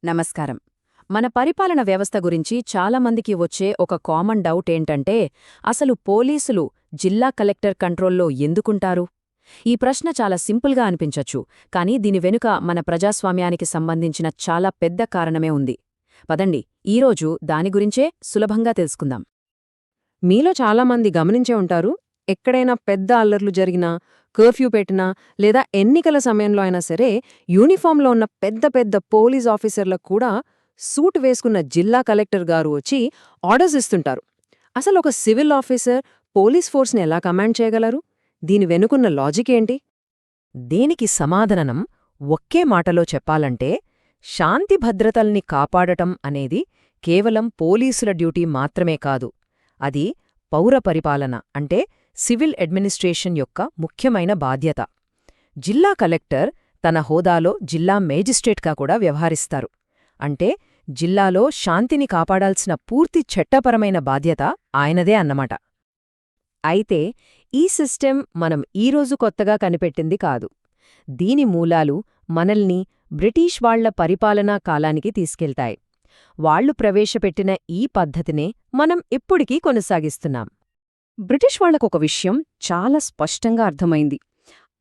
నమస్కారం. మన పరిపాలన వ్యవస్థ గురించి చాలామందికి వచ్చే ఒక కామన్ డౌట్ ఏంటంటే, అసలు పోలీసులు జిల్లా కలెక్టర్ కంట్రోల్లో ఎందుకుంటారు? ఈ ప్రశ్న చాలా సింపుల్గా అనిపించొచ్చు, కానీ దీని వెనుక మన ప్రజాస్వామ్యానికి సంబంధించిన చాలా పెద్ద కారణమే ఉంది. పదండి, ఈరోజు దాని గురించే సులభంగా తెలుసుకుందాం. మీలో చాలామంది గమనించే ఉంటారు, ఎక్కడైనా పెద్ద అల్లర్లు జరిగినా, కర్ఫ్యూ పెట్టినా లేదా ఎన్నికల సమయంలో అయినా సరే యూనిఫామ్లో ఉన్న పెద్ద పెద్ద పోలీస్ ఆఫీసర్లకు కూడా సూట్ వేసుకున్న జిల్లా కలెక్టర్ గారు వచ్చి ఆర్డర్స్ ఇస్తుంటారు. అసలు ఒక సివిల్ ఆఫీసర్ పోలీస్ ఫోర్స్ని ఎలా కమాండ్ చేయగలరు? దీని వెనుకున్న లాజిక్ ఏంటి? దీనికి సమాధానం ఒక్కే మాటలో చెప్పాలంటే, శాంతి భద్రతల్ని కాపాడటం అనేది కేవలం పోలీసుల డ్యూటీ మాత్రమే కాదు, అది పౌర పరిపాలన అంటే సివిల్ అడ్మినిస్ట్రేషన్ యొక్క ముఖ్యమైన బాధ్యత. జిల్లా కలెక్టర్ తన హోదాలో జిల్లా మేజిస్ట్రేట్గా కూడా వ్యవహరిస్తారు. అంటే జిల్లాలో శాంతిని కాపాడాల్సిన పూర్తి చట్టపరమైన బాధ్యత ఆయనదే అన్నమాట. అయితే ఈ సిస్టెం మనం ఈరోజు కొత్తగా కనిపెట్టింది కాదు. దీని మూలాలు మనల్ని బ్రిటిష్ వాళ్ల పరిపాలనా కాలానికి తీసుకెళ్తాయి. వాళ్లు ప్రవేశపెట్టిన ఈ పద్ధతినే మనం ఇప్పుడికీ కొనసాగిస్తున్నాం. బ్రిటిష్ వాళ్లకొక విషయం చాలా స్పష్టంగా అర్థమైంది.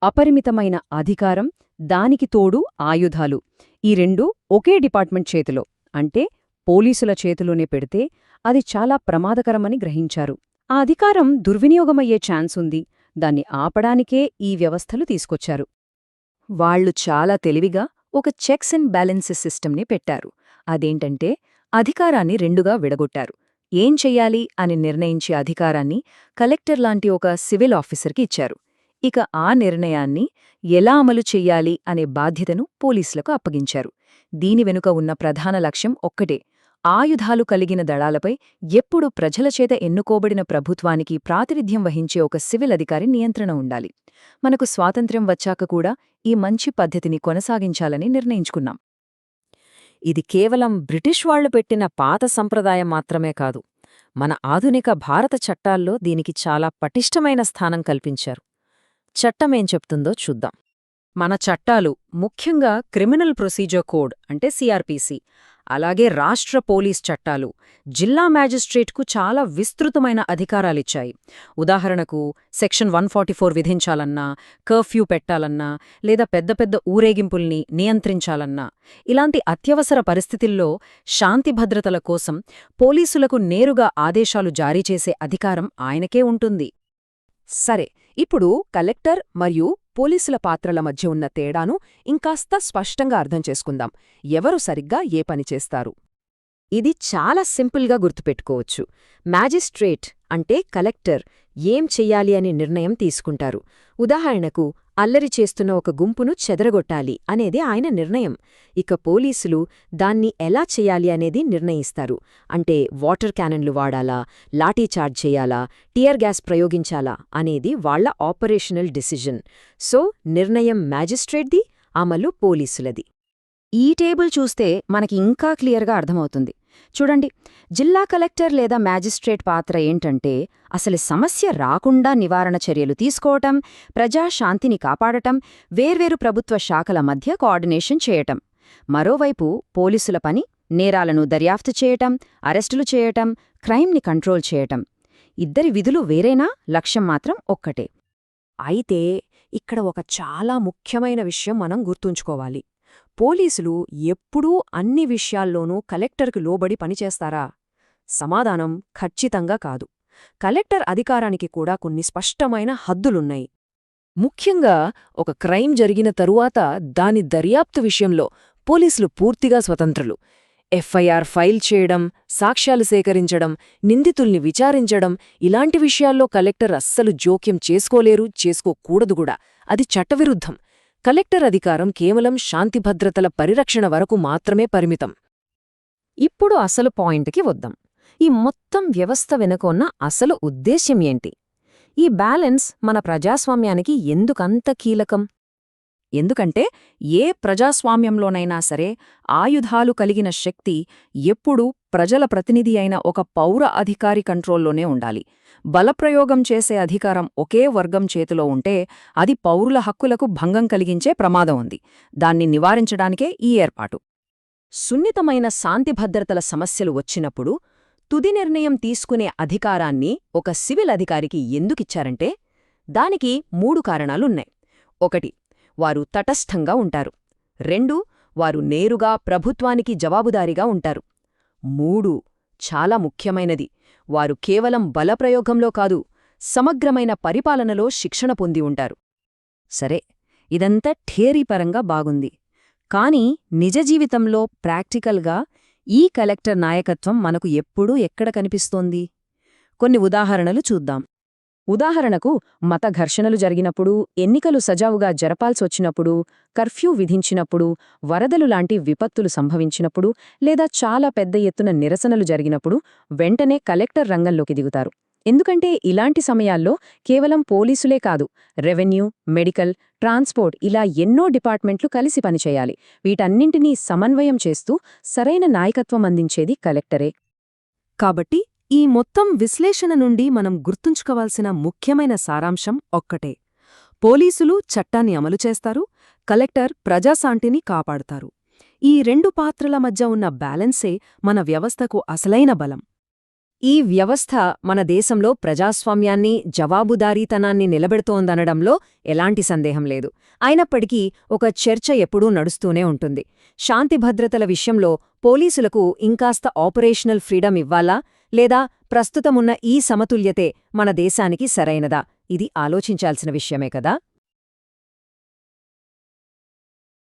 అపరిమితమైన అధికారం, దానికి తోడు ఆయుధాలు, ఈ రెండూ ఒకే డిపార్ట్మెంట్ చేతిలో అంటే పోలీసుల చేతిలోనే పెడితే అది చాలా ప్రమాదకరమని గ్రహించారు. ఆ అధికారం దుర్వినియోగమయ్యే ఛాన్స్ ఉంది. దాన్ని ఆపడానికే ఈ వ్యవస్థలు తీసుకొచ్చారు. వాళ్లు చాలా తెలివిగా ఒక చెక్స్ అండ్ బ్యాలెన్సెస్ సిస్టమ్ని పెట్టారు. అదేంటంటే అధికారాన్ని రెండుగా విడగొట్టారు. ఏం చెయ్యాలి అని నిర్ణయించే అధికారాన్ని కలెక్టర్ లాంటి ఒక సివిల్ ఆఫీసర్కి ఇచ్చారు. ఇక ఆ నిర్ణయాన్ని ఎలా అమలు చెయ్యాలి అనే బాధ్యతను పోలీసులకు అప్పగించారు. దీని వెనుక ఉన్న ప్రధాన లక్ష్యం ఒక్కటే: ఆయుధాలు కలిగిన దళాలపై ఎప్పుడూ ప్రజలచేత ఎన్నుకోబడిన ప్రభుత్వానికి ప్రాతినిధ్యం వహించే ఒక సివిల్ అధికారి నియంత్రణ ఉండాలి. మనకు స్వాతంత్ర్యం వచ్చాక కూడా ఈ మంచి పద్ధతిని కొనసాగించాలని నిర్ణయించుకున్నాం. ఇది కేవలం బ్రిటిష్ వాళ్లు పెట్టిన పాత సంప్రదాయం మాత్రమే కాదు, మన ఆధునిక భారత చట్టాల్లో దీనికి చాలా పటిష్టమైన స్థానం కల్పించారు. చట్టమేం చెప్తుందో చూద్దాం. మన చట్టాలు ముఖ్యంగా క్రిమినల్ ప్రొసీజర్ కోడ్ అంటే సిఆర్పిసి, అలాగే రాష్ట్ర పోలీస్ చట్టాలు జిల్లా మ్యాజిస్ట్రేట్కు చాలా విస్తృతమైన అధికారాలిచ్చాయి. ఉదాహరణకు సెక్షన్ 144 విధించాలన్నా, కర్ఫ్యూ పెట్టాలన్నా లేదా పెద్ద పెద్ద ఊరేగింపుల్ని నియంత్రించాలన్నా, ఇలాంటి అత్యవసర పరిస్థితుల్లో శాంతి భద్రతల కోసం పోలీసులకు నేరుగా ఆదేశాలు జారీ చేసే అధికారం ఆయనకే ఉంటుంది. సరే, ఇప్పుడు కలెక్టర్ మరియు పోలీసుల పాత్రల మధ్య ఉన్న తేడాను ఇంకాస్త స్పష్టంగా అర్థం చేసుకుందాం. ఎవరు సరిగ్గా ఏ పని చేస్తారు? ఇది చాలా సింపుల్గా గుర్తుపెట్టుకోవచ్చు. మ్యాజిస్ట్రేట్ అంటే కలెక్టర్ ఏం చెయ్యాలి అనే నిర్ణయం తీసుకుంటారు. ఉదాహరణకు అల్లరి చేస్తున్న ఒక గుంపును చెదరగొట్టాలి అనేది ఆయన నిర్ణయం. ఇక పోలీసులు దాన్ని ఎలా చెయ్యాలి అనేది నిర్ణయిస్తారు. అంటే వాటర్ క్యానన్లు వాడాలా, లాఠీచార్జ్ చేయాలా, టియర్ గ్యాస్ ప్రయోగించాలా అనేది వాళ్ల ఆపరేషనల్ డిసిజన్. సో నిర్ణయం మ్యాజిస్ట్రేట్ది, అమలు పోలీసులది. ఈ టేబుల్ చూస్తే మనకి ఇంకా క్లియర్గా అర్థమవుతుంది. చూడండి, జిల్లా కలెక్టర్ లేదా మ్యాజిస్ట్రేట్ పాత్ర ఏంటంటే అసలు సమస్య రాకుండా నివారణ చర్యలు తీసుకోవటం, ప్రజాశాంతిని కాపాడటం, వేర్వేరు ప్రభుత్వ శాఖల మధ్య కోఆర్డినేషన్ చేయటం. మరోవైపు పోలీసుల పని నేరాలను దర్యాప్తు చేయటం, అరెస్టులు చేయటం, క్రైమ్ని కంట్రోల్ చేయటం. ఇద్దరి విధులు వేరేనా, లక్ష్యం మాత్రం ఒక్కటే. అయితే ఇక్కడ ఒక చాలా ముఖ్యమైన విషయం మనం గుర్తుంచుకోవాలి. పోలీసులు ఎప్పుడూ అన్ని విషయాల్లోనూ కలెక్టర్కు లోబడి పనిచేస్తారా? సమాధానం ఖచ్చితంగా కాదు. కలెక్టర్ అధికారానికి కూడా కొన్ని స్పష్టమైన హద్దులున్నాయి. ముఖ్యంగా ఒక క్రైమ్ జరిగిన తరువాత దాని దర్యాప్తు విషయంలో పోలీసులు పూర్తిగా స్వతంత్రులు. ఎఫ్ఐఆర్ ఫైల్ చేయడం, సాక్ష్యాలు సేకరించడం, నిందితుల్ని విచారించడం, ఇలాంటి విషయాల్లో కలెక్టర్ అస్సలు జోక్యం చేసుకోలేరు, చేసుకోకూడదుగూడా. అది చట్టవిరుద్ధం. కలెక్టర్ అధికారం కేవలం శాంతిభద్రతల పరిరక్షణ వరకు మాత్రమే పరిమితం. ఇప్పుడు అసలు పాయింట్కి వద్దాం. ఈ మొత్తం వ్యవస్థ వెనుకున్న అసలు ఉద్దేశ్యం ఏంటి? ఈ బ్యాలెన్స్ మన ప్రజాస్వామ్యానికి ఎందుకంత కీలకం? ఎందుకంటే ఏ ప్రజాస్వామ్యంలోనైనా సరే ఆయుధాలు కలిగిన శక్తి ఎప్పుడూ ప్రజల ప్రతినిధి అయిన ఒక పౌర అధికారి కంట్రోల్లోనే ఉండాలి. బలప్రయోగం చేసే అధికారం ఒకే వర్గం చేతిలో ఉంటే అది పౌరుల హక్కులకు భంగం కలిగించే ప్రమాదం ఉంది. దాన్ని నివారించడానికే ఈ ఏర్పాటు. సున్నితమైన శాంతిభద్రతల సమస్యలు వచ్చినప్పుడు తుది నిర్ణయం తీసుకునే అధికారాన్ని ఒక సివిల్ అధికారికి ఎందుకిచ్చారంటే దానికి 3 కారణాలున్నాయి. 1 వారు తటస్థంగా ఉంటారు. 2 వారు నేరుగా ప్రభుత్వానికి జవాబుదారీగా ఉంటారు. 3 చాలా ముఖ్యమైనది, వారు కేవలం బలప్రయోగంలో కాదు, సమగ్రమైన పరిపాలనలో శిక్షణ పొంది ఉంటారు. సరే, ఇదంతా థియరీపరంగా బాగుంది. కానీ నిజ జీవితంలో ప్రాక్టికల్గా ఈ కలెక్టర్ నాయకత్వం మనకు ఎప్పుడూ ఎక్కడ కనిపిస్తోంది? కొన్ని ఉదాహరణలు చూద్దాం. ఉదాహరణకు, మత ఘర్షణలు జరిగినప్పుడు, ఎన్నికలు సజావుగా జరపాల్సొచ్చినప్పుడు, కర్ఫ్యూ విధించినప్పుడు, వరదలు లాంటి విపత్తులు సంభవించినప్పుడు, లేదా చాలా పెద్ద ఎత్తున నిరసనలు జరిగినప్పుడు వెంటనే కలెక్టర్ రంగంలోకి దిగుతారు. ఎందుకంటే ఇలాంటి సమయాల్లో కేవలం పోలీసులే కాదు, రెవెన్యూ, మెడికల్, ట్రాన్స్పోర్ట్ ఇలా ఎన్నో డిపార్ట్మెంట్లు కలిసి పనిచేయాలి. వీటన్నింటినీ సమన్వయం చేస్తూ సరైన నాయకత్వం అందించేది కలెక్టరే. కాబట్టి ఈ మొత్తం విశ్లేషణ నుండి మనం గుర్తుంచుకోవాల్సిన ముఖ్యమైన సారాంశం ఒక్కటే: పోలీసులు చట్టాన్ని అమలు చేస్తారు, కలెక్టర్ ప్రజాశాంతిని కాపాడుతారు. ఈ 2 పాత్రల మధ్య ఉన్న బ్యాలెన్సే మన వ్యవస్థకు అసలైన బలం. ఈ వ్యవస్థ మన దేశంలో ప్రజాస్వామ్యాన్ని, జవాబుదారీతనాన్ని నిలబెడుతోందనడంలో ఎలాంటి సందేహం లేదు. అయినప్పటికీ ఒక చర్చ ఎప్పుడూ నడుస్తూనే ఉంటుంది. శాంతిభద్రతల విషయంలో పోలీసులకు ఇంకాస్త ఆపరేషనల్ ఫ్రీడమ్ ఇవ్వాలా, లేదా ప్రస్తుతమున్న ఈ సమతుల్యతే మన దేశానికి సరైనదా? ఇది ఆలోచించాల్సిన విషయమే కదా.